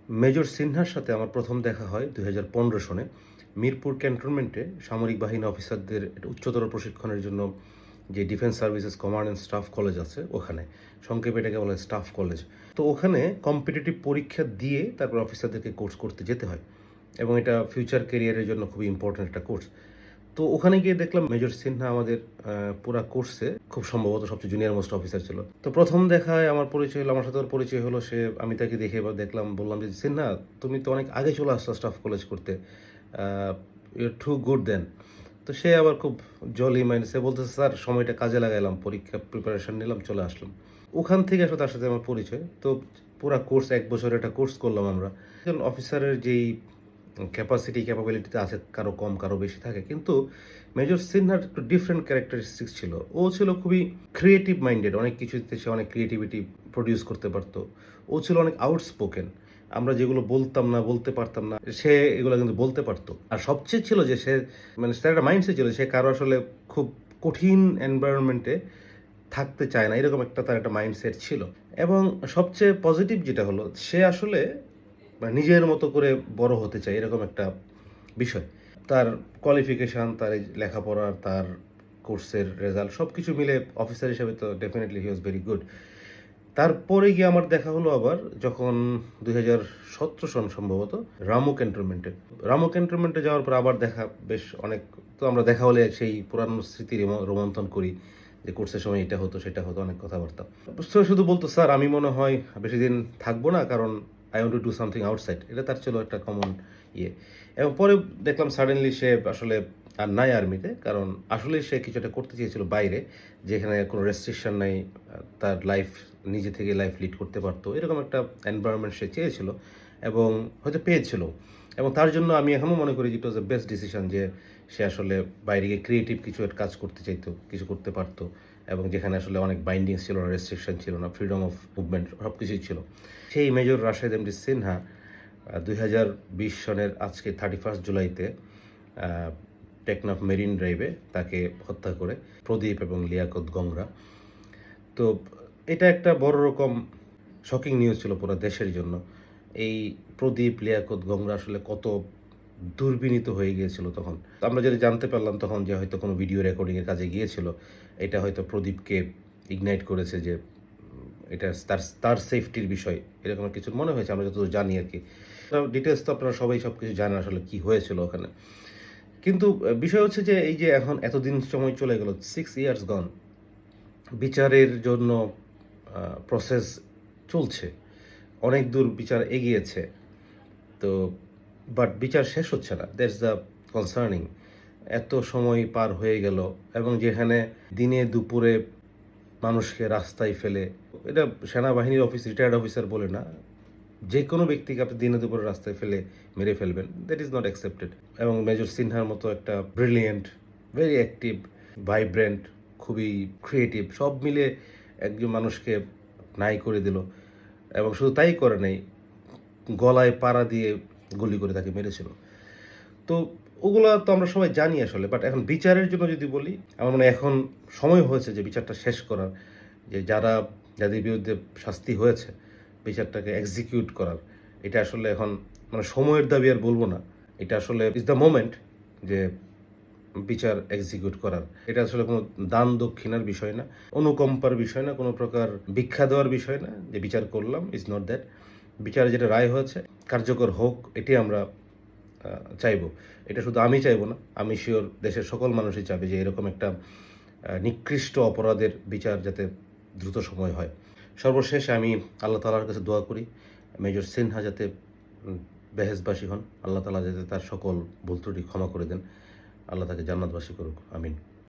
Major সিনহার সাথে আমার প্রথম দেখা হয় ২০১৫ সনে মিরপুর ক্যান্টনমেন্টে সামরিক বাহিনী অফিসারদের একটা উচ্চতর প্রশিক্ষণের জন্য যে defence services command and staff college আছে ওখানে, সংক্ষেপে এটাকে বলা হয় স্টাফ কলেজ। তো ওখানে কম্পিটিটিভ পরীক্ষা দিয়ে তারপর অফিসারদেরকে কোর্স করতে যেতে হয় এবং এটা ফিউচার ক্যারিয়ারের জন্য খুবই ইম্পর্ট্যান্ট একটা কোর্স। তো ওখানে গিয়ে দেখলাম মেজর সিনহা আমাদের পুরা কোর্সে খুব সম্ভবত সবচেয়ে জুনিয়র মোস্ট অফিসার ছিল। তো প্রথম দেখায় আমার পরিচয় হলো, আমার সাথে ওর পরিচয় হলো। আমি তাকে দেখে এবার দেখলাম, বললাম যে, "সিনহা, তুমি তো অনেক আগে চলে আসছো স্টাফ কলেজ করতে। You R two good then." তো সে আবার খুব জলি মাইন্ড, সে বলতেছে, "স্যার, সময়টা কাজে লাগাইলাম, পরীক্ষা প্রিপারেশন নিলাম, চলে আসলাম।" ওখান থেকে আসলে তার সাথে আমার পরিচয়। তো পুরা কোর্স ১ বছরের একটা কোর্স করলাম আমরা। একজন অফিসারের যেই ক্যাপাবিলিটিতে আছে, কারো কম কারো বেশি থাকে, কিন্তু মেজর সিনহার একটু ডিফারেন্ট ক্যারেক্টারিস্টিক্স ছিল। ও ছিল খুবই ক্রিয়েটিভ মাইন্ডেড, অনেক কিছুতে সে অনেক ক্রিয়েটিভিটি প্রডিউস করতে পারতো। ও ছিল অনেক আউটস্পোকেন। আমরা যেগুলো বলতাম না, বলতে পারতাম না, সে এগুলো কিন্তু বলতে পারতো। আর সবচেয়ে ছিল যে সে, মানে তার একটা মাইন্ডসেট ছিল, সে কারো আসলে খুব কঠিন এনভায়রনমেন্টে থাকতে চায় না, এরকম একটা তার একটা মাইন্ডসেট ছিল। এবং সবচেয়ে পজিটিভ যেটা হলো, সে আসলে মানে নিজের মতো করে বড় হতে চায়, এরকম একটা বিষয়। তার কোয়ালিফিকেশন, তার এই লেখাপড়ার, তার কোর্সের রেজাল্ট সবকিছু মিলে অফিসার হিসেবে তো definitely he was very good. তারপরে গিয়ে আমার দেখা হলো আবার যখন ২০১৭ সন সম্ভবত রামু ক্যান্টনমেন্টে। রামু ক্যান্টনমেন্টে যাওয়ার পর আবার দেখা বেশ অনেক। তো আমরা দেখা হলে সেই পুরানো স্মৃতি রোমন্থন করি যে কোর্সের সময় এটা হতো, সেটা হতো, অনেক কথাবার্তা। সে শুধু বলতো, "স্যার, আমি মনে হয় বেশিদিন থাকবো না, কারণ I want to do something outside." এটা তার ছিল একটা কমন ইয়ে। এবং পরে দেখলাম সাডেনলি সে আসলে আর নাই আর্মিতে, কারণ আসলেই সে কিছু একটা করতে চেয়েছিল বাইরে, যেখানে কোনো রেস্ট্রিকশন নাই। তার লাইফ নিজে থেকে লাইফ লিড করতে পারতো, এরকম একটা এনভায়রনমেন্ট সে চেয়েছিল এবং হয়তো পেয়েছিল। এবং তার জন্য আমি এখনও মনে করি যে ইট ওয়াজ দ্য বেস্ট ডিসিশন, যে সে আসলে বাইরে গিয়ে ক্রিয়েটিভ কিছু একটা কাজ করতে চাইতো, কিছু করতে পারতো, এবং যেখানে আসলে অনেক বাইন্ডিংস ছিল না, রেস্ট্রিকশন ছিল না, ফ্রিডম অফ মুভমেন্ট সব কিছুই ছিল। সেই মেজর রাশেদ এমডি সিনহা ২০২০ সনের আজকে 31 জুলাইতে টেকনাফ মেরিন ড্রাইভে তাকে হত্যা করে প্রদীপ এবং লিয়াকত গংরা। তো এটা একটা বড় রকম শকিং নিউজ ছিল পুরো দেশের জন্য। এই প্রদীপ, লিয়াকত গংরা আসলে কত দুর্বিনীত হয়ে গিয়েছিল তখন। আমরা যেটা জানতে পারলাম তখন, যে হয়তো কোনো ভিডিও রেকর্ডিংয়ের কাজে গিয়েছিল। এটা হয়তো প্রদীপকে ইগনাইট করেছে, যে এটা তার তার সেফটির বিষয়, এরকম কিছু মনে হয়েছে, আমরা যতদূর জানি আরকি। ডিটেইলস তো আপনারা সবাই সবকিছু জানেন আসলে কি হয়েছিল ওখানে। কিন্তু বিষয় হচ্ছে যে এই যে এখন এতদিন সময় চলে গেল, 6 ইয়ার্স গন। বিচারের জন্য প্রসেস চলছে। অনেক দূর বিচার এগিয়েছে। তো বাট বিচার শেষ হচ্ছে না। That's the concerning. এত সময় পার হয়ে গেল এবং যেখানে দিনে দুপুরে মানুষকে রাস্তায় ফেলে, এটা সেনাবাহিনীর রিটায়ার্ড অফিসার বলে না, যেকোনো ব্যক্তিকে আপনি দিনে দুপুরে রাস্তায় ফেলে মেরে ফেলবেন, দ্যাট ইজ নট অ্যাকসেপ্টেড। এবং মেজর সিনহার মতো একটা ব্রিলিয়েন্ট, ভেরি অ্যাক্টিভ, ভাইব্রেন্ট, খুবই ক্রিয়েটিভ, সব মিলে একজন মানুষকে নাই করে দিল। এবং শুধু তাই করে নাই, গলায় পাড়া দিয়ে গুলি করে তাকে মেরেছিল। তো ওগুলা তো আমরা সবাই জানি আসলে। বাট এখন বিচারের জন্য যদি বলি, আমার মনে হয় এখন সময় হয়েছে যে বিচারটা শেষ করার। যে যাদের বিরুদ্ধে শাস্তি হয়েছে, বিচারটাকে এক্সিকিউট করার। এটা আসলে এখন মানে সময়ের দাবি আর বলব না। এটা আসলে ইজ দ্য মোমেন্ট যে বিচার এক্সিকিউট করার। এটা আসলে কোনো দান দক্ষিণার বিষয় না, অনুকম্পার বিষয় না, কোনো প্রকার ভিক্ষা দেওয়ার বিষয় না যে বিচার করলাম, ইজ নট দ্যাট। বিচারে যেটা রায় হয়েছে কার্যকর হোক, এটাই আমরা চাইবো। এটা শুধু আমি চাইবো না, আমি শিওর দেশের সকল মানুষই চাবে যে এরকম একটা নিকৃষ্ট অপরাধের বিচার যাতে দ্রুত সময় হয়। সর্বশেষ আমি আল্লাহ তাআলার কাছে দোয়া করি, মেজর সিনহা যাতে বেহেশতবাসী হন। আল্লাহ তাআলা যাতে তার সকল ভুল ত্রুটি ক্ষমা করে দেন। আল্লাহ তাকে জান্নাতবাসী করুক। আমিন।